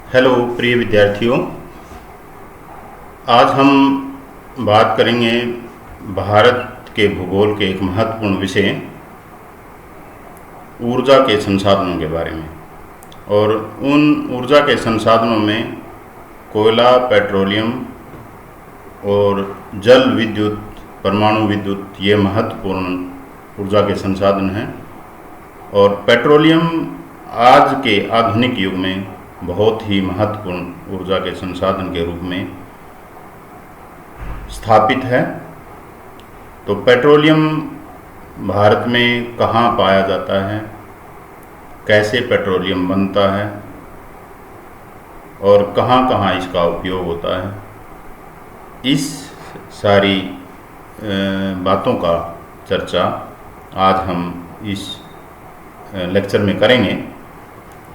Hello प्रिय विद्यार्थियों, आज हम बात करेंगे भारत के भूगोल के एक महत्वपूर्ण विषय ऊर्जा के संसाधनों के बारे में। और उन ऊर्जा के संसाधनों में कोयला, पेट्रोलियम और जल विद्युत, परमाणु विद्युत ये महत्वपूर्ण ऊर्जा के संसाधन हैं। और पेट्रोलियम आज के आधुनिक युग में बहुत ही महत्वपूर्ण ऊर्जा के संसाधन के रूप में स्थापित है। तो पेट्रोलियम भारत में कहाँ पाया जाता है, कैसे पेट्रोलियम बनता है और कहाँ कहाँ इसका उपयोग होता है, इस सारी बातों का चर्चा आज हम इस लेक्चर में करेंगे।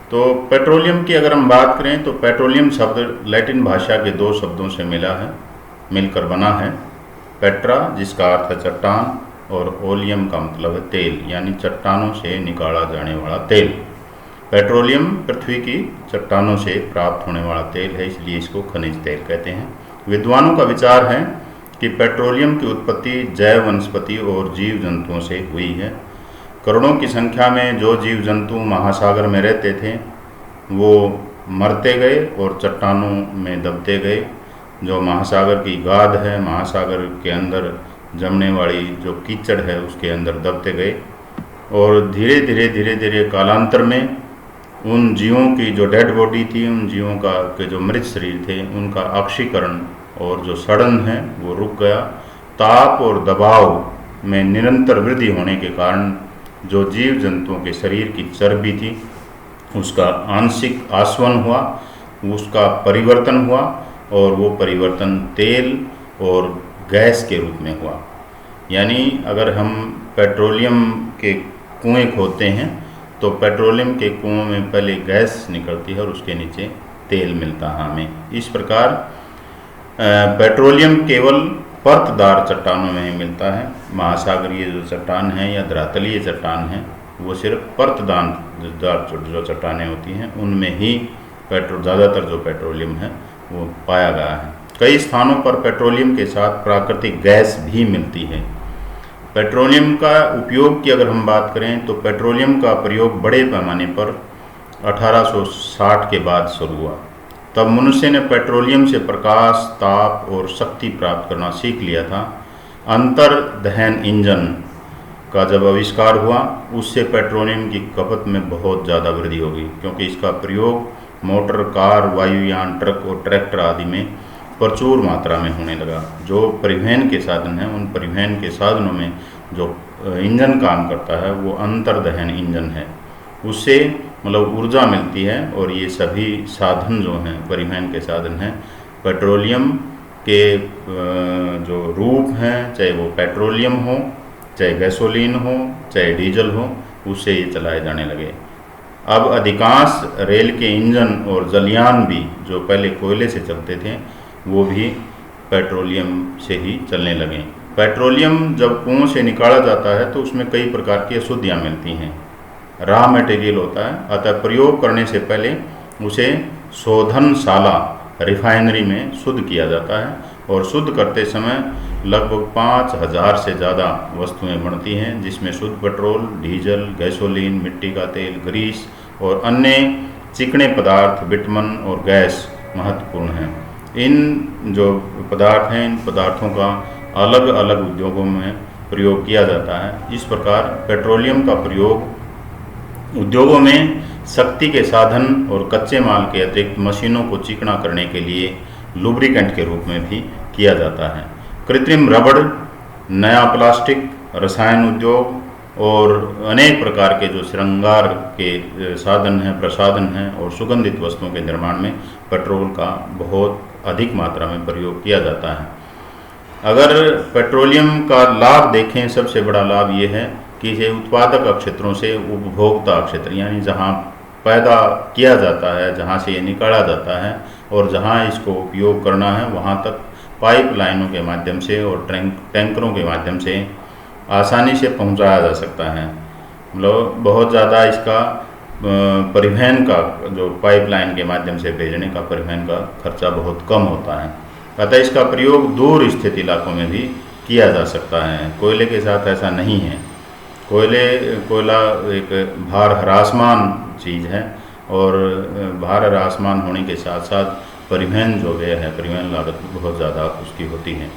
तो पेट्रोलियम की अगर हम बात करें तो पेट्रोलियम शब्द लैटिन भाषा के दो शब्दों से मिलकर बना है। पेट्रा जिसका अर्थ है चट्टान और ओलियम का मतलब है तेल, यानी चट्टानों से निकाला जाने वाला तेल। पेट्रोलियम पृथ्वी की चट्टानों से प्राप्त होने वाला तेल है, इसलिए इसको खनिज तेल कहते हैं। विद्वानों का विचार है कि पेट्रोलियम की उत्पत्ति जैव वनस्पति और जीव जंतुओं से हुई है। करोड़ों की संख्या में जो जीव जंतु महासागर में रहते थे वो मरते गए और चट्टानों में दबते गए। जो महासागर की गाद है, महासागर के अंदर जमने वाली जो कीचड़ है उसके अंदर दबते गए और धीरे धीरे कालांतर में उन जीवों की जो डेड बॉडी थी, उन जीवों के जो मृत शरीर थे, उनका ऑक्सीकरण और जो सड़न है वो रुक गया। ताप और दबाव में निरंतर वृद्धि होने के कारण जो जीव जंतुओं के शरीर की चर्बी थी उसका आंशिक आसवन हुआ, उसका परिवर्तन हुआ और वो परिवर्तन तेल और गैस के रूप में हुआ। यानी अगर हम पेट्रोलियम के कुएं खोदते हैं तो पेट्रोलियम के कुओं में पहले गैस निकलती है और उसके नीचे तेल मिलता है हमें। इस प्रकार पेट्रोलियम केवल परतदार चट्टानों में ही मिलता है। महासागरीय जो चट्टान है या धरातलीय चट्टान है वो सिर्फ परतदार जो चट्टानें होती हैं उनमें ही ज़्यादातर जो पेट्रोलियम है वो पाया गया है। कई स्थानों पर पेट्रोलियम के साथ प्राकृतिक गैस भी मिलती है। पेट्रोलियम का उपयोग की अगर हम बात करें तो पेट्रोलियम का प्रयोग बड़े पैमाने पर 1860 के बाद शुरू हुआ। तब मनुष्य ने पेट्रोलियम से प्रकाश, ताप और शक्ति प्राप्त करना सीख लिया था। अंतर्दहन इंजन का जब आविष्कार हुआ उससे पेट्रोलियम की खपत में बहुत ज़्यादा वृद्धि होगी, क्योंकि इसका प्रयोग मोटर, कार, वायुयान, ट्रक और ट्रैक्टर आदि में प्रचुर मात्रा में होने लगा। जो परिवहन के साधन हैं उन परिवहन के साधनों में जो इंजन काम करता है वो अंतर्दहन इंजन है। उससे मतलब ऊर्जा मिलती है और ये सभी साधन जो हैं परिवहन के साधन हैं पेट्रोलियम के जो रूप हैं, चाहे वो पेट्रोलियम हो, चाहे गैसोलीन हो, चाहे डीजल हो, उससे ये चलाए जाने लगे। अब अधिकांश रेल के इंजन और जलयान भी जो पहले कोयले से चलते थे वो भी पेट्रोलियम से ही चलने लगे। पेट्रोलियम जब कुओं से निकाला जाता है तो उसमें कई प्रकार की अशुद्धियाँ मिलती हैं, रॉ मटेरियल होता है। अतः प्रयोग करने से पहले उसे शोधनशाला रिफाइनरी में शुद्ध किया जाता है और शुद्ध करते समय लगभग 5000 से ज़्यादा वस्तुएं बनती हैं, जिसमें शुद्ध पेट्रोल, डीजल, गैसोलीन, मिट्टी का तेल, ग्रीस और अन्य चिकने पदार्थ, बिटमन और गैस महत्वपूर्ण हैं। इन जो पदार्थ हैं इन पदार्थों का अलग अलग उद्योगों में प्रयोग किया जाता है। इस प्रकार पेट्रोलियम का प्रयोग उद्योगों में शक्ति के साधन और कच्चे माल के अतिरिक्त मशीनों को चिकना करने के लिए लुब्रिकेंट के रूप में भी किया जाता है। कृत्रिम रबड़, नया प्लास्टिक, रसायन उद्योग और अनेक प्रकार के जो श्रृंगार के साधन हैं, प्रसाधन हैं और सुगंधित वस्तुओं के निर्माण में पेट्रोल का बहुत अधिक मात्रा में प्रयोग किया जाता है। अगर पेट्रोलियम का लाभ देखें, सबसे बड़ा लाभ ये है कि इसे उत्पादक क्षेत्रों से उपभोक्ता क्षेत्र, यानी जहाँ पैदा किया जाता है, जहाँ से ये निकाला जाता है और जहाँ इसको उपयोग करना है वहाँ तक पाइपलाइनों के माध्यम से और टैंकरों के माध्यम से आसानी से पहुँचाया जा सकता है। मतलब बहुत ज़्यादा इसका परिवहन का, जो पाइपलाइन के माध्यम से भेजने का परिवहन का खर्चा बहुत कम होता है। अतः इसका प्रयोग दूर स्थित इलाकों में भी किया जा सकता है। कोयले के साथ ऐसा नहीं है। कोयला एक भार ह्रासमान चीज़ है और भार ह्रासमान होने के साथ साथ परिवहन जो व्यय है, परिवहन लागत बहुत ज़्यादा उसकी होती है।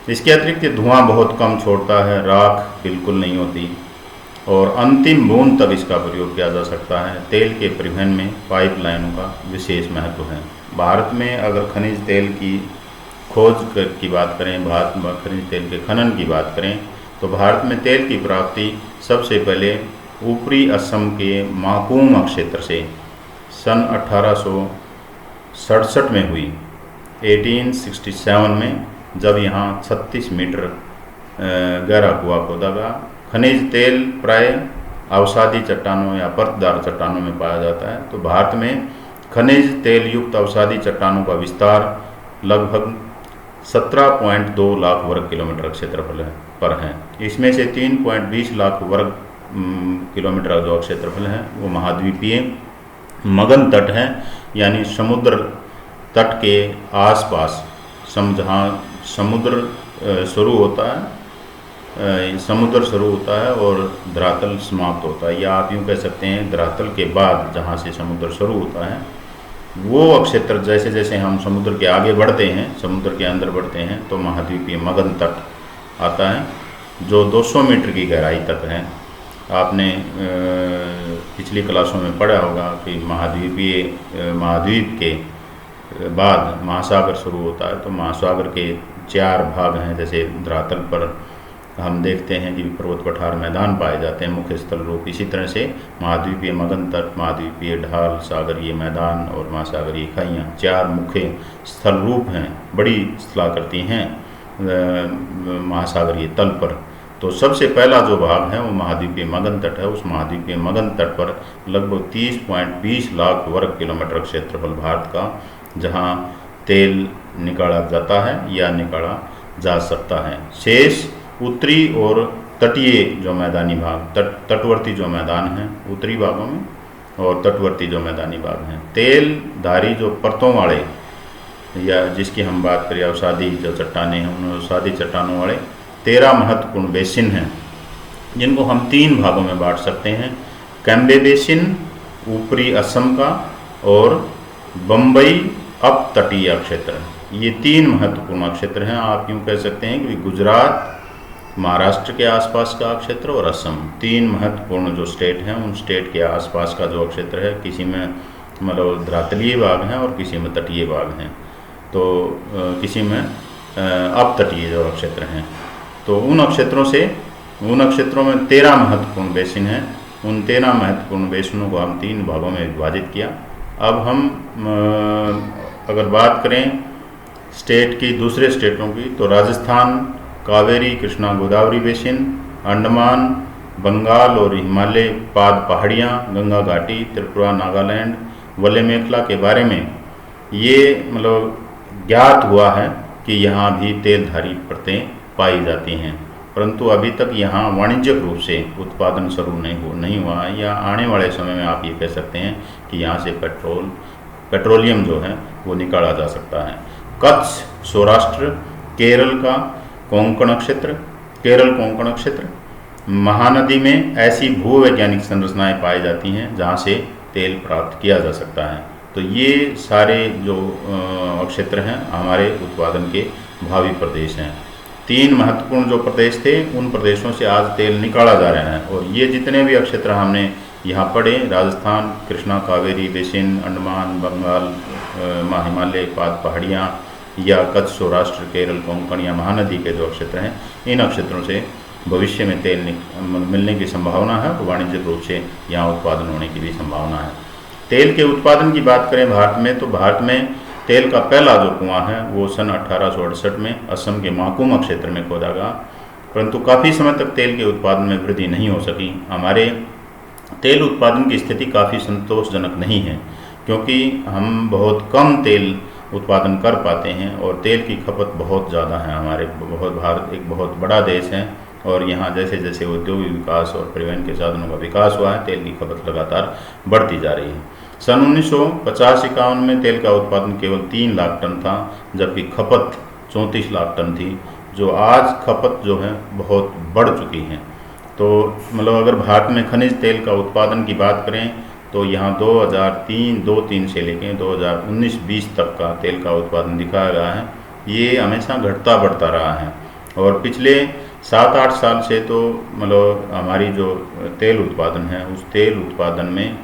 इसके अतिरिक्त धुआं बहुत कम छोड़ता है, राख बिल्कुल नहीं होती और अंतिम बूंद तक इसका प्रयोग किया जा सकता है। तेल के परिवहन में पाइपलाइनों का विशेष महत्व है। भारत में अगर खनिज तेल की खोज की बात करें, भारत में खनिज तेल के खनन की बात करें, तो भारत में तेल की प्राप्ति सबसे पहले ऊपरी असम के माकूम क्षेत्र से सन 1867 में हुई। 1867 में जब यहाँ 36 मीटर गहरा कुआं खोदा गया। खनिज तेल प्राय अवसादी चट्टानों या परतदार चट्टानों में पाया जाता है। तो भारत में खनिज तेल युक्त अवसादी चट्टानों का विस्तार लगभग 17.2 लाख वर्ग किलोमीटर क्षेत्रफल पर है। इसमें से 3.20 लाख वर्ग किलोमीटर जो क्षेत्रफल है वो महाद्वीपीय मगन तट है, यानी समुद्र तट के आसपास जहाँ समुद्र शुरू होता है और धरातल समाप्त होता है, या आप यूँ कह सकते हैं धरातल के बाद जहाँ से समुद्र शुरू होता है वो क्षेत्र। जैसे जैसे हम समुद्र के आगे बढ़ते हैं, समुद्र के अंदर बढ़ते हैं, तो महाद्वीपीय मगन तट आता है जो 200 मीटर की गहराई तक है। आपने पिछली क्लासों में पढ़ा होगा कि महाद्वीप के बाद महासागर शुरू होता है। तो महासागर के 4 भाग हैं। जैसे धरातल पर हम देखते हैं कि पर्वत पठार मैदान पाए जाते हैं मुख्य स्थल रूप, इसी तरह से महाद्वीपीय मगन तट, महाद्वीपीय ढाल, सागरीय मैदान और महासागरीय खाइयाँ 4 मुख्य स्थल रूप हैं, बड़ी स्थलाकृति हैं महासागरीय तल पर। तो सबसे पहला जो भाग है वो महाद्वीपीय मगन तट है। उस महाद्वीपीय मगन तट पर लगभग 30.20 लाख वर्ग किलोमीटर क्षेत्रफल भारत का, जहाँ तेल निकाला जाता है या निकाला जा सकता है। शेष उत्तरी और तटीय जो मैदानी भाग, तटवर्ती जो मैदान हैं उत्तरी भागों में और तटवर्ती जो मैदानी भाग हैं, तेलधारी जो परतों वाले या जिसकी हम बात करें अवसादी जो चट्टानें हैं, उन अवसादी चट्टानों वाले 13 महत्वपूर्ण बेसिन हैं, जिनको हम 3 भागों में बांट सकते हैं। कैम्बे बेसिन ऊपरी असम का और बम्बई अपतटीय क्षेत्र, ये 3 महत्वपूर्ण क्षेत्र हैं। आप यूँ कह सकते हैं कि गुजरात, महाराष्ट्र के आसपास का क्षेत्र और असम, 3 महत्वपूर्ण जो स्टेट हैं, उन स्टेट के आसपास का जो क्षेत्र है, किसी में मतलब धरातलीय भाग हैं और किसी में तटीय भाग हैं, तो किसी में अपतटीय जो क्षेत्र हैं। तो उन क्षेत्रों में 13 महत्वपूर्ण बेसिन हैं। उन 13 महत्वपूर्ण बेसिनों को हम 3 भागों में विभाजित किया। अब हम अगर बात करें स्टेट की, दूसरे स्टेटों की, तो राजस्थान कावेरी कृष्णा गोदावरी बेसिन, अंडमान बंगाल और हिमालय पाद पहाड़ियाँ, गंगा घाटी, त्रिपुरा, नागालैंड, वलय मेखला के बारे में ये मतलब ज्ञात हुआ है कि यहाँ भी तेलधारी परतें पाई जाती हैं, परंतु अभी तक यहाँ वाणिज्यिक रूप से उत्पादन शुरू नहीं हुआ है, या आने वाले समय में आप ये कह सकते हैं कि यहाँ से पेट्रोलियम जो है वो निकाला जा सकता है। कच्छ, सौराष्ट्र, केरल कोंकण क्षेत्र, महानदी में ऐसी भूवैज्ञानिक संरचनाएं पाई जाती हैं जहाँ से तेल प्राप्त किया जा सकता है। तो ये सारे जो क्षेत्र हैं हमारे उत्पादन के भावी प्रदेश हैं। 3 महत्वपूर्ण जो प्रदेश थे, उन प्रदेशों से आज तेल निकाला जा रहा है। और ये जितने भी क्षेत्र हमने यहाँ पढ़े, राजस्थान कृष्णा कावेरी बेसिन, अंडमान बंगाल हिमालय पाद पहाड़ियाँ, या कच्छ सौराष्ट्र केरल कोंकण या महानदी के जो क्षेत्र हैं, इन क्षेत्रों से भविष्य में तेल मिलने की संभावना है और वाणिज्यिक रूप से यहाँ उत्पादन होने की भी संभावना है। तेल के उत्पादन की बात करें भारत में, तो भारत में तेल का पहला जो कुआं है वो सन 1868 में असम के माकूम क्षेत्र में खोदा गया, परंतु काफ़ी समय तक तेल के उत्पादन में वृद्धि नहीं हो सकी। हमारे तेल उत्पादन की स्थिति काफ़ी संतोषजनक नहीं है, क्योंकि हम बहुत कम तेल उत्पादन कर पाते हैं और तेल की खपत बहुत ज़्यादा है। भारत एक बहुत बड़ा देश है और यहाँ जैसे जैसे औद्योगिक विकास और परिवहन के साधनों का विकास हुआ है, तेल की खपत लगातार बढ़ती जा रही है। सन 1950-51 में तेल का उत्पादन केवल 3 लाख टन था, जबकि खपत 34 लाख टन थी, जो आज खपत जो है बहुत बढ़ चुकी है। तो मतलब अगर भारत में खनिज तेल का उत्पादन की बात करें तो यहाँ 2003 से लेकर 2019-20 तक का तेल का उत्पादन दिखाया गया है। ये हमेशा घटता बढ़ता रहा है और पिछले 7-8 साल से तो मतलब हमारी जो तेल उत्पादन है उस तेल उत्पादन में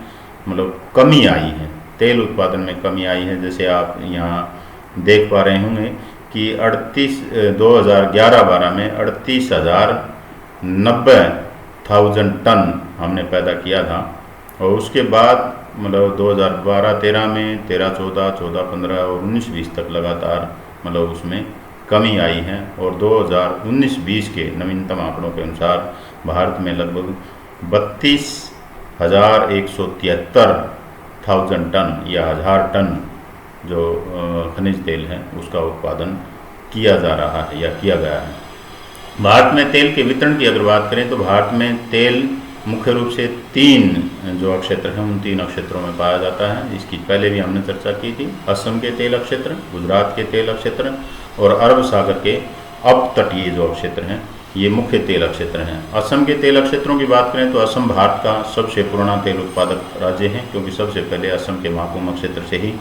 मतलब कमी आई है, तेल उत्पादन में कमी आई है। जैसे आप यहाँ देख पा रहे होंगे कि 2011-12 में 38,090 टन हमने पैदा किया था, और उसके बाद मतलब 2012-13 में 13-14, 14-15 और 19-20 तक लगातार मतलब उसमें कमी आई है। और 2019-20 के नवीनतम आंकड़ों के अनुसार भारत में लगभग 32,173 टन या 1000 टन जो खनिज तेल है उसका उत्पादन किया जा रहा है या किया गया है। भारत में तेल के वितरण की अगर बात करें तो भारत में तेल मुख्य रूप से 3 जो क्षेत्र हैं उन 3 क्षेत्रों में पाया जाता है। इसकी पहले भी हमने चर्चा की थी। असम के तेल क्षेत्र, गुजरात के तेल क्षेत्र और अरब सागर के अपतटीय जो क्षेत्र हैं ये मुख्य तेल क्षेत्र हैं। असम के तेल क्षेत्रों की बात करें तो असम भारत का सबसे पुराना तेल उत्पादक राज्य है, क्योंकि सबसे पहले असम के माकुम क्षेत्र से ही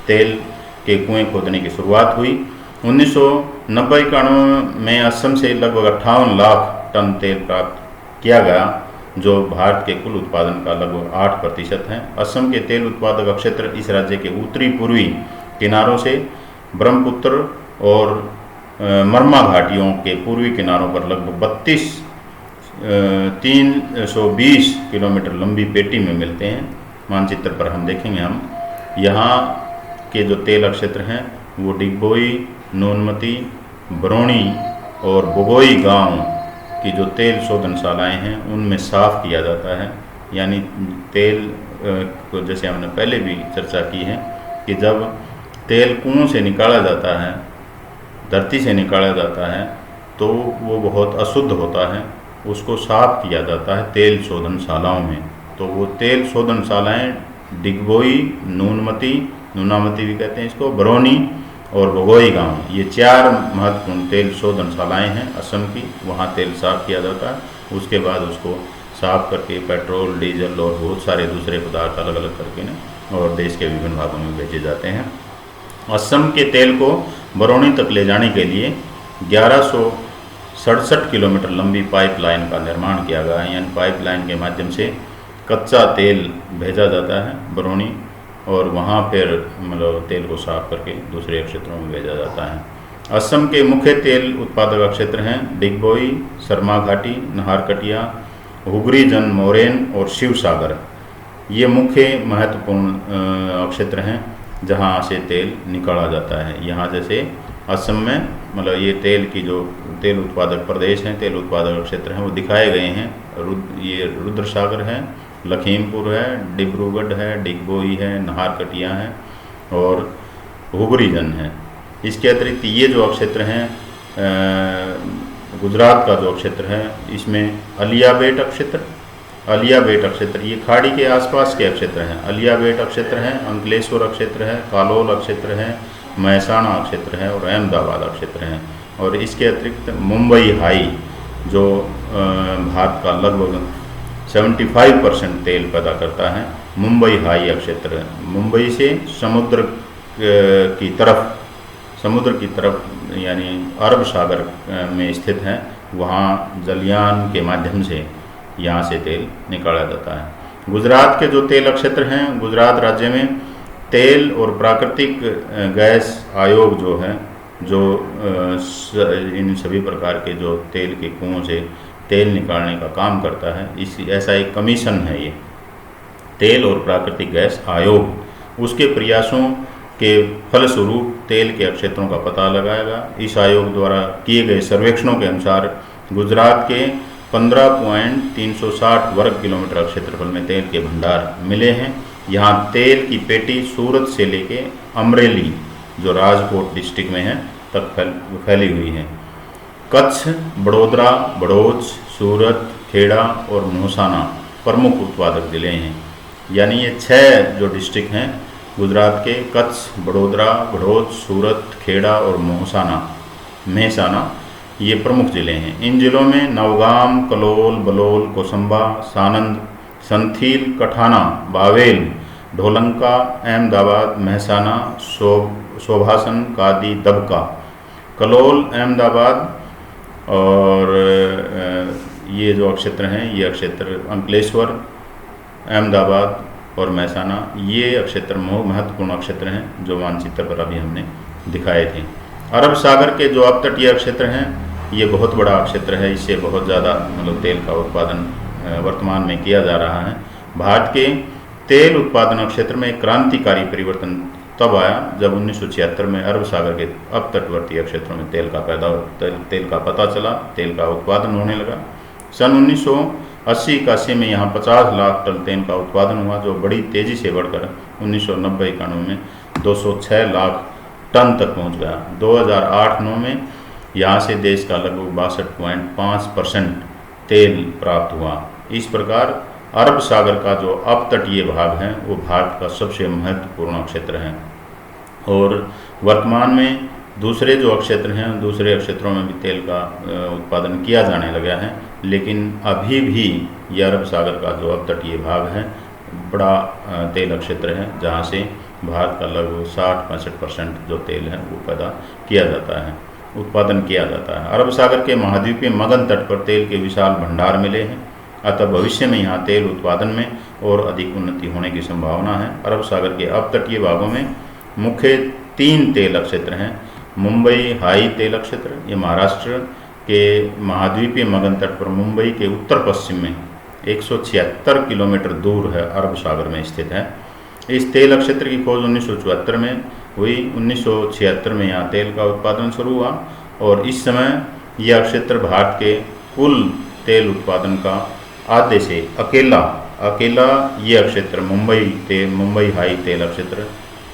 तेल के कुएं खोदने की शुरुआत हुई। 1990-91 में असम से लगभग 58 लाख टन तेल प्राप्त किया गया, जो भारत के कुल उत्पादन का लगभग 8% है। असम के तेल उत्पादक क्षेत्र इस राज्य के उत्तरी पूर्वी किनारों से ब्रह्मपुत्र और मरमा घाटियों के पूर्वी किनारों पर लगभग 320 किलोमीटर लंबी पेटी में मिलते हैं। मानचित्र पर हम देखेंगे यहाँ के जो तेल क्षेत्र हैं वो डिगबोई, नूनमती, बरौनी और बगोई गांव की जो तेल शोधनशालाएँ हैं उनमें साफ़ किया जाता है। यानी तेल को जैसे हमने पहले भी चर्चा की है कि जब तेल कुओं से निकाला जाता है, धरती से निकाला जाता है, तो वो बहुत अशुद्ध होता है, उसको साफ़ किया जाता है तेल शोधनशालाओं में। तो वो तेल शोधनशालाएँ डिगबोई, नूनामती भी कहते हैं इसको, बरौनी और बगोई गांव, ये 4 महत्वपूर्ण तेल शोधनशालाएँ हैं असम की। वहाँ तेल साफ़ किया जाता है, उसके बाद उसको साफ़ करके पेट्रोल, डीजल और बहुत सारे दूसरे पदार्थ अलग अलग करके ना और देश के विभिन्न भागों में भेजे जाते हैं। असम के तेल को बरौनी तक ले जाने के लिए 1167 किलोमीटर लंबी पाइपलाइन का निर्माण किया गया है। यानी पाइपलाइन के माध्यम से कच्चा तेल भेजा जाता है बरौनी, और वहाँ फिर मतलब तेल को साफ करके दूसरे क्षेत्रों में भेजा जाता है। असम के मुख्य तेल उत्पादक क्षेत्र हैं डिगबोई, शर्मा घाटी, नाहरकटिया, हुगरी जन मोरेन और शिवसागर। ये मुख्य महत्वपूर्ण क्षेत्र हैं जहाँ से तेल निकाला जाता है। यहाँ जैसे असम में मतलब ये तेल की जो तेल उत्पादक प्रदेश हैं, तेल उत्पादक क्षेत्र हैं वो दिखाए गए हैं। ये रुद्रसागर है, लखीमपुर है, डिब्रूगढ़ है, डिगबोई है, नाहरकटिया है और हुगरीजन है। इसके अतिरिक्त ये जो क्षेत्र हैं गुजरात का जो क्षेत्र है इसमें अलियाबेट क्षेत्र ये खाड़ी के आसपास के क्षेत्र हैं। अलियाबेट क्षेत्र है, अंकलेश्वर क्षेत्र है, कालोल क्षेत्र है, महसाणा क्षेत्र है और अहमदाबाद क्षेत्र है। और इसके अतिरिक्त मुंबई हाई जो भारत का लगभग 75% तेल पैदा करता है, मुंबई हाई क्षेत्र मुंबई से समुद्र की तरफ यानी अरब सागर में स्थित है। वहाँ जलयान के माध्यम से यहाँ से तेल निकाला जाता है। गुजरात के जो तेल क्षेत्र हैं, गुजरात राज्य में तेल और प्राकृतिक गैस आयोग जो है, जो इन सभी प्रकार के जो तेल के कुओं से तेल निकालने का काम करता है, ऐसा एक कमीशन है ये तेल और प्राकृतिक गैस आयोग। उसके प्रयासों के फलस्वरूप तेल के क्षेत्रों का पता लगाएगा। इस आयोग द्वारा किए गए सर्वेक्षणों के अनुसार गुजरात के 15.360 वर्ग किलोमीटर क्षेत्रफल में तेल के भंडार मिले हैं। यहाँ तेल की पेटी सूरत से लेके अमरेली जो राजकोट डिस्ट्रिक्ट में है तक फैली हुई है। कच्छ, बड़ोदरा, भड़ोच, सूरत, खेड़ा और मोहसाना प्रमुख उत्पादक ज़िले हैं। यानी ये 6 जो डिस्ट्रिक्ट हैं गुजरात के, कच्छ, बड़ोदरा, भड़ोच, सूरत, खेड़ा और मेहसाना ये प्रमुख ज़िले हैं। इन ज़िलों में नवगाम, कलोल, बलोल, कोसंबा, सानंद, संथील, कठाना, बावेल, ढोलंका, अहमदाबाद, मेहसाना, शोभासन, कादी, दबका, कलोल, अहमदाबाद और ये जो क्षेत्र हैं ये क्षेत्र अंकलेश्वर, अहमदाबाद और मेहसाना ये क्षेत्र महत्वपूर्ण क्षेत्र हैं जो मानचित्र पर अभी हमने दिखाए थे। अरब सागर के जो अपतटीय क्षेत्र हैं ये बहुत बड़ा क्षेत्र है, इससे बहुत ज़्यादा मतलब तेल का उत्पादन वर्तमान में किया जा रहा है। भारत के तेल उत्पादन क्षेत्र में एक क्रांतिकारी परिवर्तन तब आया जब 1976 में अरब सागर के अपतटवर्ती क्षेत्रों में तेल का पता चला, तेल का उत्पादन होने लगा। सन 1980-81 में यहाँ 50 लाख टन तेल का उत्पादन हुआ, जो बड़ी तेज़ी से बढ़कर 1990-91 में 206 लाख टन तक पहुँच गया। 2008-9 में यहाँ से देश का लगभग 62.5% तेल प्राप्त हुआ। इस प्रकार अरब सागर का जो अपतटीय भाग है वो भारत का सबसे महत्वपूर्ण क्षेत्र है और वर्तमान में दूसरे जो क्षेत्र हैं दूसरे क्षेत्रों में भी तेल का उत्पादन किया जाने लगा है, लेकिन अभी भी ये अरब सागर का जो अपतटीय भाग है बड़ा तेल क्षेत्र है जहाँ से भारत का लगभग 60-65% जो तेल है वो पैदा किया जाता है, उत्पादन किया जाता है। अरब सागर के महाद्वीपीय मगन तट पर तेल के विशाल भंडार मिले हैं, अतः भविष्य में यहाँ तेल उत्पादन में और अधिक उन्नति होने की संभावना है। अरब सागर के अपतटीय भागों में मुख्य 3 तेल क्षेत्र हैं। मुंबई हाई तेल क्षेत्र, ये महाराष्ट्र के महाद्वीपीय मगन तट पर मुंबई के उत्तर पश्चिम में 176 किलोमीटर दूर है, अरब सागर में स्थित है। इस तेल क्षेत्र की खोज 1974 में हुई। 1976 में यहाँ तेल का उत्पादन शुरू हुआ और इस समय यह क्षेत्र भारत के कुल तेल उत्पादन का आधे से अकेला ये क्षेत्र मुंबई हाई तेल क्षेत्र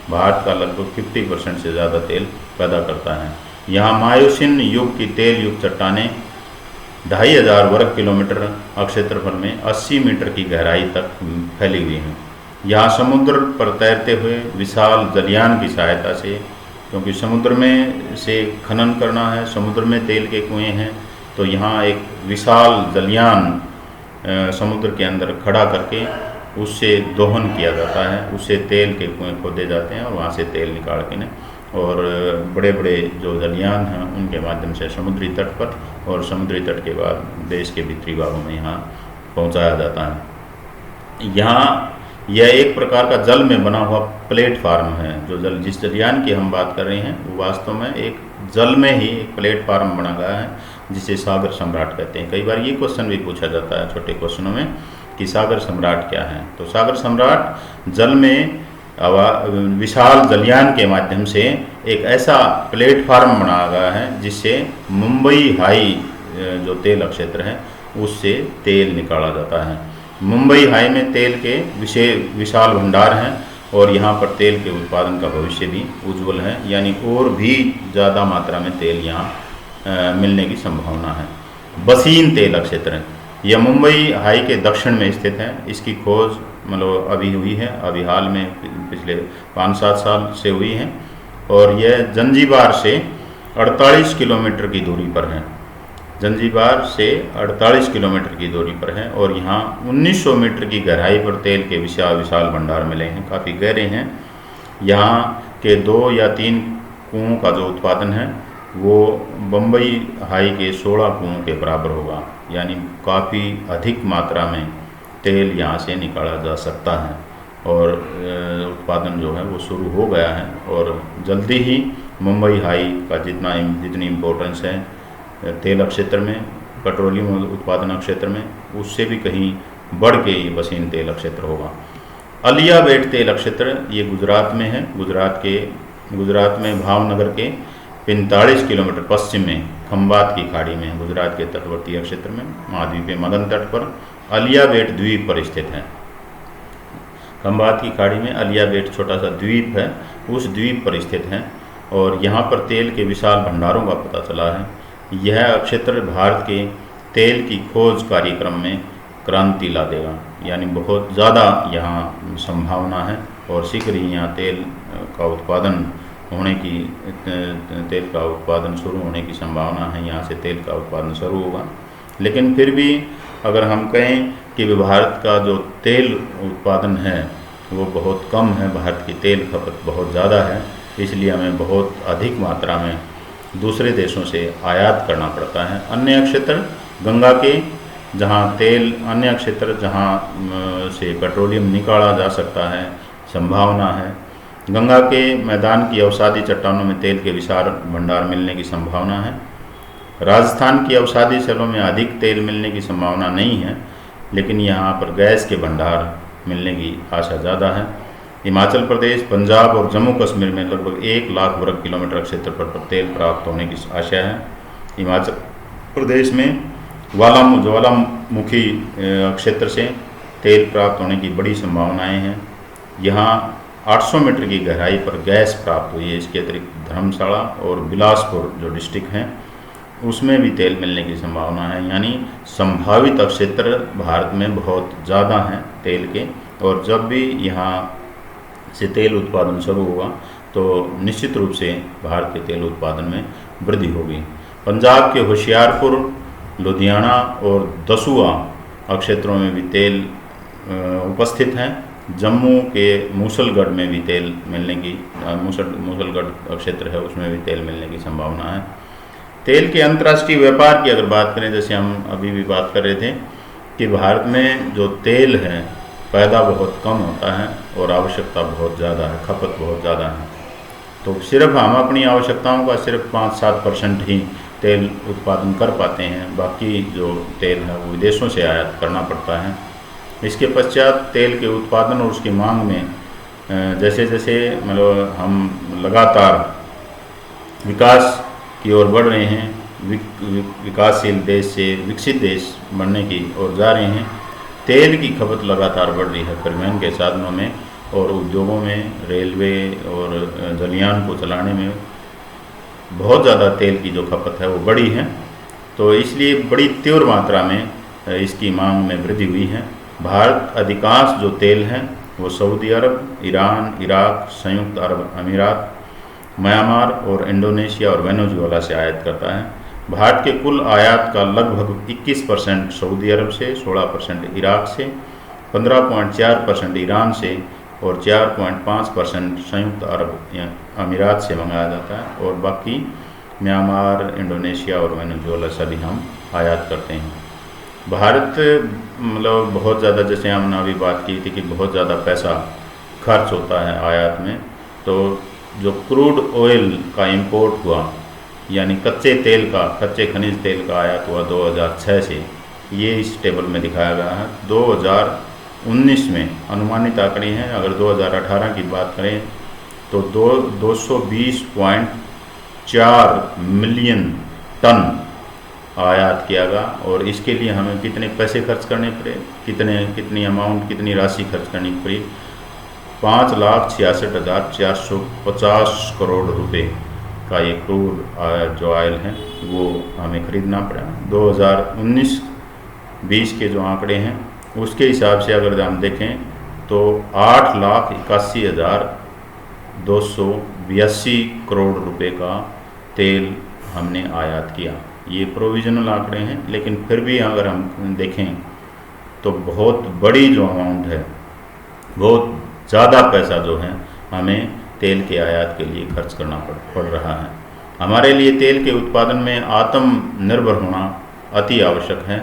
भारत का लगभग 50% से ज़्यादा तेल पैदा करता है। यहाँ मायोसिन युग की तेल युक्त चट्टानें 2500 वर्ग किलोमीटर क्षेत्रफल में 80 मीटर की गहराई तक फैली हुई हैं। यहाँ समुद्र पर तैरते हुए विशाल जलयान की सहायता से, क्योंकि समुद्र में से खनन करना है, समुद्र में तेल के कुएँ हैं, तो यहाँ एक विशाल जलयान समुद्र के अंदर खड़ा करके उससे दोहन किया जाता है, उससे तेल के कुएँ खोदे जाते हैं और वहाँ से तेल निकाल के न और बड़े बड़े जो जलयान हैं उनके माध्यम से समुद्री तट पर और समुद्री तट के बाद देश के भीतरी भागों में यहाँ पहुँचाया जाता है। यहाँ यह एक प्रकार का जल में बना हुआ प्लेटफार्म है। जो जिस जलयान की हम बात कर रहे हैं वो वास्तव में एक जल में ही एक प्लेटफार्म बना गया है जिसे सागर सम्राट कहते हैं। कई बार ये क्वेश्चन भी पूछा जाता है छोटे क्वेश्चनों में कि सागर सम्राट क्या है। तो सागर सम्राट जल में विशाल जलयान के माध्यम से एक ऐसा प्लेटफार्म बनाया गया है जिससे मुंबई हाई जो तेल क्षेत्र है उससे तेल निकाला जाता है। मुंबई हाई में तेल के विशाल भंडार हैं और यहाँ पर तेल के उत्पादन का भविष्य भी उज्जवल है, यानी और भी ज़्यादा मात्रा में तेल यहाँ मिलने की संभावना है। बसीन तेल क्षेत्र यह मुंबई हाई के दक्षिण में स्थित है। इसकी खोज मतलब अभी हुई है, अभी हाल में पिछले 5-7 साल से हुई है और यह जंजीबार से 48 किलोमीटर की दूरी पर है। जंजीबार से 48 किलोमीटर की दूरी पर है और यहाँ 1900 मीटर की गहराई पर तेल के विशाल भंडार मिले हैं, काफ़ी गहरे हैं। यहाँ के 2 या 3 कुओं का जो उत्पादन है वो बम्बई हाई के 16 कुओं के बराबर होगा, यानी काफ़ी अधिक मात्रा में तेल यहाँ से निकाला जा सकता है और उत्पादन जो है वो शुरू हो गया है और जल्दी ही मुंबई हाई का जितनी इम्पोर्टेंस है तेल क्षेत्र में, पेट्रोलियम उत्पादन क्षेत्र में, उससे भी कहीं बढ़ के ये बसीन तेल क्षेत्र होगा। अलियाबेट तेल क्षेत्र ये गुजरात में है। गुजरात में भावनगर के 45 किलोमीटर पश्चिम में खंबात की खाड़ी में, गुजरात के तटवर्ती क्षेत्र में महाद्वीपीय मगन तट पर अलियाबेट द्वीप पर स्थित है। खंबात की खाड़ी में अलियाबेट छोटा सा द्वीप है, उस द्वीप पर स्थित है और यहाँ पर तेल के विशाल भंडारों का पता चला है। यह क्षेत्र भारत के तेल की खोज कार्यक्रम में क्रांति ला देगा, यानी बहुत ज़्यादा यहाँ संभावना है और शीघ्र ही यहाँ तेल का उत्पादन होने की तेल का उत्पादन शुरू होने की संभावना है। यहाँ से तेल का उत्पादन शुरू होगा। लेकिन फिर भी अगर हम कहें कि भारत का जो तेल उत्पादन है वो बहुत कम है, भारत की तेल खपत बहुत ज़्यादा है, इसलिए हमें बहुत अधिक मात्रा में दूसरे देशों से आयात करना पड़ता है। अन्य क्षेत्र गंगा के जहाँ तेल, अन्य क्षेत्र जहाँ से पेट्रोलियम निकाला जा सकता है, संभावना है। गंगा के मैदान की अवसादी चट्टानों में तेल के विशाल भंडार मिलने की संभावना है। राजस्थान की अवसादी स्थलों में अधिक तेल मिलने की संभावना नहीं है, लेकिन यहाँ पर गैस के भंडार मिलने की आशा ज़्यादा है। हिमाचल प्रदेश, पंजाब और जम्मू कश्मीर में लगभग 1 लाख वर्ग किलोमीटर क्षेत्रफल पर तेल प्राप्त होने की आशा है। हिमाचल प्रदेश में ज्वालामुखी क्षेत्र से तेल प्राप्त होने की बड़ी संभावनाएं हैं। यहाँ 800 मीटर की गहराई पर गैस प्राप्त हुई है। इसके अतिरिक्त धर्मशाला और बिलासपुर जो डिस्ट्रिक्ट हैं उसमें भी तेल मिलने की संभावना है। यानी संभावित क्षेत्र भारत में बहुत ज़्यादा हैं तेल के, और जब भी यहाँ से तेल उत्पादन शुरू होगा तो निश्चित रूप से भारत के तेल उत्पादन में वृद्धि होगी। पंजाब के होशियारपुर, लुधियाना और दसूआ क्षेत्रों में भी तेल उपस्थित हैं। जम्मू के मूसलगढ़ में भी तेल मिलने की मूसलगढ़ क्षेत्र है, उसमें भी तेल मिलने की संभावना है। तेल के अंतर्राष्ट्रीय व्यापार की अगर बात करें, जैसे हम अभी भी बात कर रहे थे कि भारत में जो तेल है पैदा बहुत कम होता है और आवश्यकता बहुत ज़्यादा है, खपत बहुत ज़्यादा है। तो सिर्फ हम अपनी आवश्यकताओं का सिर्फ 5-7% ही तेल उत्पादन कर पाते हैं, बाकी जो तेल है वो विदेशों से आयात करना पड़ता है। इसके पश्चात तेल के उत्पादन और उसकी मांग में जैसे जैसे मतलब हम लगातार विकास की ओर बढ़ रहे हैं, विकासशील देश से विकसित देश बनने की ओर जा रहे हैं, तेल की खपत लगातार बढ़ रही है। परिवहन के साधनों में और उद्योगों में, रेलवे और जलयान को चलाने में बहुत ज़्यादा तेल की जो खपत है वो बढ़ी है। तो इसलिए बड़ी तीव्र मात्रा में इसकी मांग में वृद्धि हुई है। भारत अधिकांश जो तेल है वो सऊदी अरब, ईरान, इराक, संयुक्त अरब अमीरात, म्यांमार और इंडोनेशिया और वेनेजुएला से आयात करता है। भारत के कुल आयात का लगभग 21% सऊदी अरब से, 16% इराक से, 15.4% ईरान से और 4.5% संयुक्त अरब अमीरात से मंगाया जाता है, और बाकी म्यांमार, इंडोनेशिया और वेनेजुएला से भी हम आयात करते हैं। भारत मतलब बहुत ज़्यादा, जैसे हमने अभी बात की थी कि बहुत ज़्यादा पैसा खर्च होता है आयात में, तो जो क्रूड ऑयल का इंपोर्ट हुआ, यानी कच्चे खनिज तेल का आयात हुआ 2006 से, ये इस टेबल में दिखाया गया है। 2019 में अनुमानित आंकड़े हैं, अगर 2018 की बात करें तो 220.4 मिलियन टन आयात किया गया, और इसके लिए हमें कितने पैसे खर्च करने पड़े, कितनी राशि खर्च करनी पड़ी, 5,66,450 करोड़ रुपए का ये क्रूड जो ऑयल है वो हमें खरीदना पड़ा। 2019-20 के जो आंकड़े हैं उसके हिसाब से अगर हम देखें तो 8,81,282 करोड़ रुपए का तेल हमने आयात किया। ये प्रोविजनल आंकड़े हैं, लेकिन फिर भी अगर हम देखें तो बहुत बड़ी जो अमाउंट है, बहुत ज़्यादा पैसा जो है हमें तेल के आयात के लिए खर्च करना पड़ रहा है। हमारे लिए तेल के उत्पादन में आत्मनिर्भर होना अति आवश्यक है,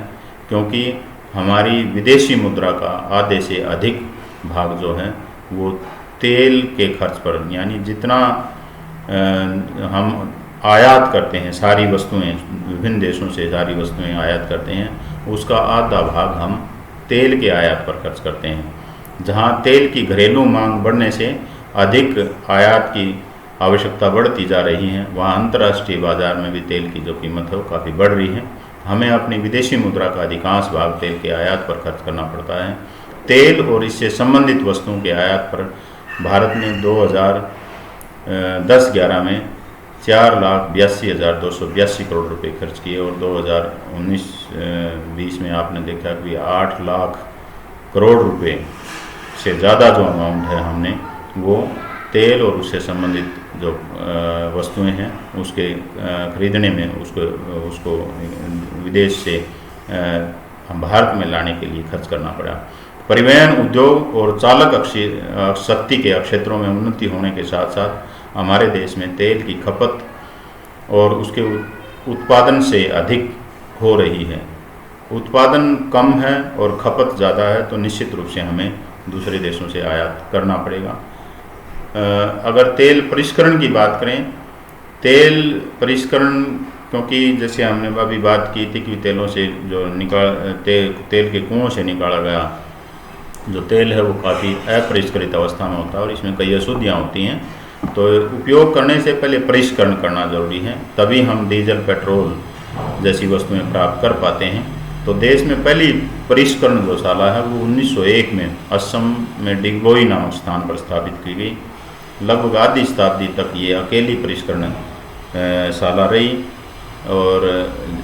क्योंकि हमारी विदेशी मुद्रा का आधे से अधिक भाग जो है वो तेल के खर्च पर, यानी जितना हम आयात करते हैं, सारी वस्तुएं, विभिन्न देशों से सारी वस्तुएं आयात करते हैं, उसका आधा भाग हम तेल के आयात पर खर्च करते हैं। जहां तेल की घरेलू मांग बढ़ने से अधिक आयात की आवश्यकता बढ़ती जा रही है, वहां अंतर्राष्ट्रीय बाजार में भी तेल की जो कीमत है वो काफ़ी बढ़ रही है। हमें अपनी विदेशी मुद्रा का अधिकांश भाग तेल के आयात पर खर्च करना पड़ता है। तेल और इससे संबंधित वस्तुओं के आयात पर भारत ने 2010-11 में 4,82,282 करोड़ रुपए खर्च किए, और 2019-20 में आपने देखा कि 8 लाख करोड़ रुपए से ज़्यादा जो अमाउंट है हमने वो तेल और उससे संबंधित जो वस्तुएं हैं उसके खरीदने में उसको विदेश से हम भारत में लाने के लिए खर्च करना पड़ा। परिवहन उद्योग और चालक शक्ति के क्षेत्रों में उन्नति होने के साथ साथ हमारे देश में तेल की खपत और उसके उत्पादन से अधिक हो रही है। उत्पादन कम है और खपत ज़्यादा है, तो निश्चित रूप से हमें दूसरे देशों से आयात करना पड़ेगा। अगर तेल परिष्करण की बात करें, तेल परिष्करण, क्योंकि जैसे हमने अभी बात की थी कि तेलों से जो तेल के कुओं से निकाला गया जो तेल है वो काफ़ी अपरिष्कृत अवस्था में होता है और इसमें कई अशुद्धियाँ होती हैं, तो उपयोग करने से पहले परिष्करण करना ज़रूरी है, तभी हम डीजल पेट्रोल जैसी वस्तुएं प्राप्त कर पाते हैं। तो देश में पहली परिष्करण जो शाला है वो 1901 में असम में डिगबोई नामक स्थान पर स्थापित की गई। लगभग आधी शताब्दी तक ये अकेली परिष्करण शाला रही, और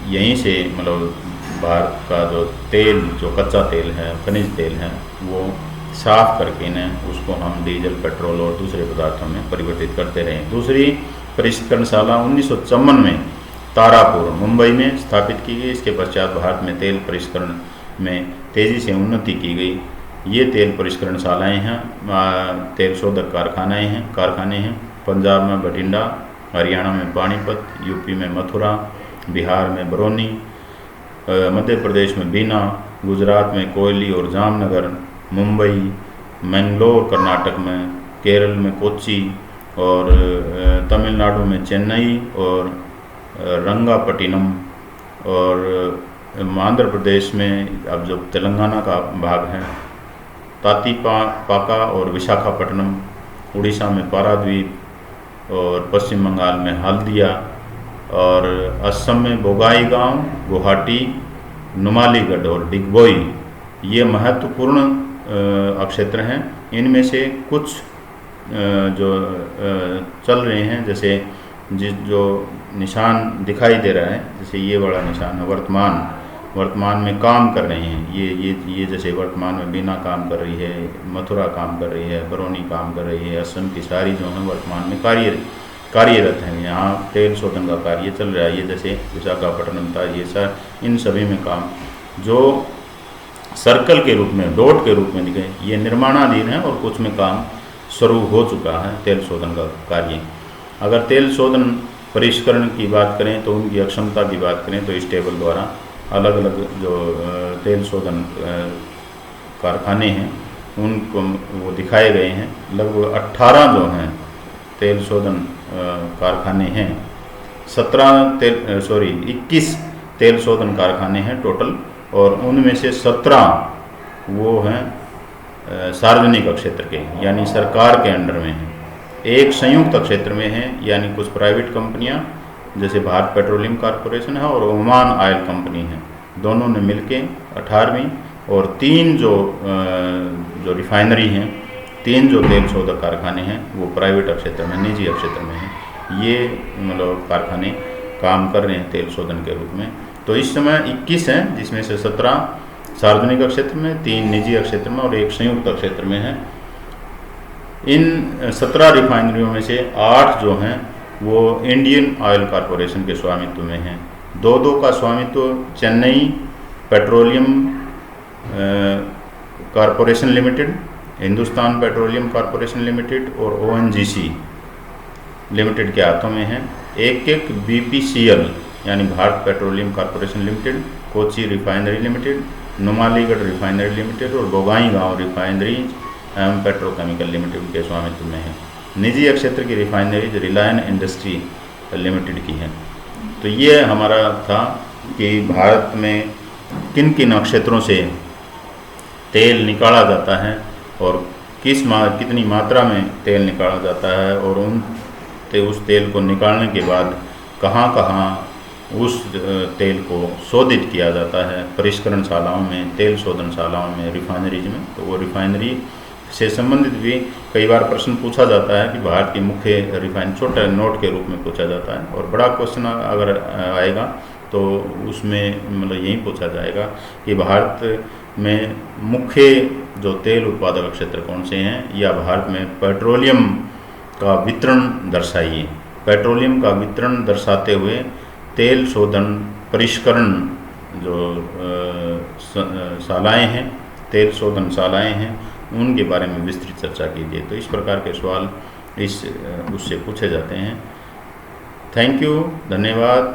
यहीं से मतलब भारत का जो तेल, जो कच्चा तेल है, खनिज तेल है, वो साफ करके न उसको हम डीजल पेट्रोल और दूसरे पदार्थों में परिवर्तित करते रहे। दूसरी परिष्करणशाला 1954 में तारापुर मुंबई में स्थापित की गई। इसके पश्चात भारत में तेल परिष्करण में तेज़ी से उन्नति की गई। ये तेल परिष्करणशालाएँ हैं, तेल शोधक कारखाने हैं। पंजाब में बठिंडा, हरियाणा में पानीपत, यूपी में मथुरा, बिहार में बरौनी, मध्य प्रदेश में बीना, गुजरात में कोयली और जामनगर, मुंबई, मैंगलोर कर्नाटक में, केरल में कोच्चि, और तमिलनाडु में चेन्नई और रंगापट्टिनम, और आंध्र प्रदेश में अब जो तेलंगाना का भाग है तातीपाका और विशाखापट्टनम, उड़ीसा में पाराद्वीप, और पश्चिम बंगाल में हल्दिया, और असम में बोगाईगांव, गुवाहाटी, नुमालीगढ़ और डिगबोई। ये महत्वपूर्ण क्षेत्र हैं। इनमें से कुछ जो चल रहे हैं, जैसे जो निशान दिखाई दे रहा है, जैसे ये वाला निशान है, वर्तमान में काम कर रहे हैं। ये जैसे वर्तमान में बीना काम कर रही है, मथुरा काम कर रही है, बरौनी काम कर रही है, असम की सारी जो है वर्तमान में कार्यरत हैं। यहाँ तेल शोधन का कार्य चल रहा है। ये जैसे विशाखापट्टनम था, ये सर इन सभी में काम जो सर्कल के रूप में, डॉट के रूप में दिखे, ये निर्माणाधीन है और कुछ में काम शुरू हो चुका है तेल शोधन का कार्य। अगर तेल शोधन परिष्करण की बात करें तो उनकी अक्षमता की बात करें तो इस टेबल द्वारा अलग अलग जो तेल शोधन कारखाने हैं उनको वो दिखाए गए हैं। लगभग 18 जो हैं तेल शोधन कारखाने हैं, 21 तेल शोधन कारखाने हैं टोटल, और उनमें से 17 वो हैं सार्वजनिक क्षेत्र के, यानी सरकार के अंडर में हैं। एक संयुक्त क्षेत्र में है, यानी कुछ प्राइवेट कंपनियां जैसे भारत पेट्रोलियम कॉरपोरेशन है और ओमान ऑयल कंपनी है, दोनों ने मिलके 18वीं, और 3 जो रिफाइनरी हैं, 3 जो तेल शोधक कारखाने हैं वो प्राइवेट क्षेत्र में, निजी क्षेत्र में हैं। ये मतलब कारखाने काम कर रहे हैं तेल शोधन के रूप में। तो इस समय 21 हैं, जिसमें से 17 सार्वजनिक क्षेत्र में, 3 निजी क्षेत्र में और 1 संयुक्त क्षेत्र में है। इन 17 रिफाइनरियों में से 8 जो हैं वो इंडियन ऑयल कॉरपोरेशन के स्वामित्व में हैं। 2 का स्वामित्व Chennai petroleum corporation limited, Hindustan petroleum corporation limited और ONGC लिमिटेड के हाथों में है। एक BPCL यानी Bharat petroleum corporation limited, Kochi refinery limited, Numaligarh refinery limited और बोगाईगांव रिफाइनरी एवं पेट्रोकेमिकल लिमिटेड के स्वामित्व में है। निजी क्षेत्र की रिफाइनरीज रिलायंस इंडस्ट्री लिमिटेड की है। तो ये हमारा था कि भारत में किन किन क्षेत्रों से तेल निकाला जाता है और कितनी मात्रा में तेल निकाला जाता है, और उस तेल को निकालने के बाद कहाँ उस तेल को शोधित किया जाता है परिष्करणशालाओं में, तेल शोधनशालाओं में, रिफाइनरीज में। तो वो रिफाइनरी से संबंधित भी कई बार प्रश्न पूछा जाता है कि भारत की मुख्य रिफाइन, छोटे नोट के रूप में पूछा जाता है। और बड़ा क्वेश्चन अगर आएगा तो उसमें मतलब यही पूछा जाएगा कि भारत में मुख्य जो तेल उत्पादक क्षेत्र कौन से हैं, या भारत में पेट्रोलियम का वितरण दर्शाइए। पेट्रोलियम का वितरण दर्शाते हुए तेल शोधन परिष्करण जो शालाएँ हैं, तेल शोधन शालाएँ हैं, उनके बारे में विस्तृत चर्चा कीजिए। तो इस प्रकार के सवाल उससे पूछे जाते हैं। थैंक यू, धन्यवाद।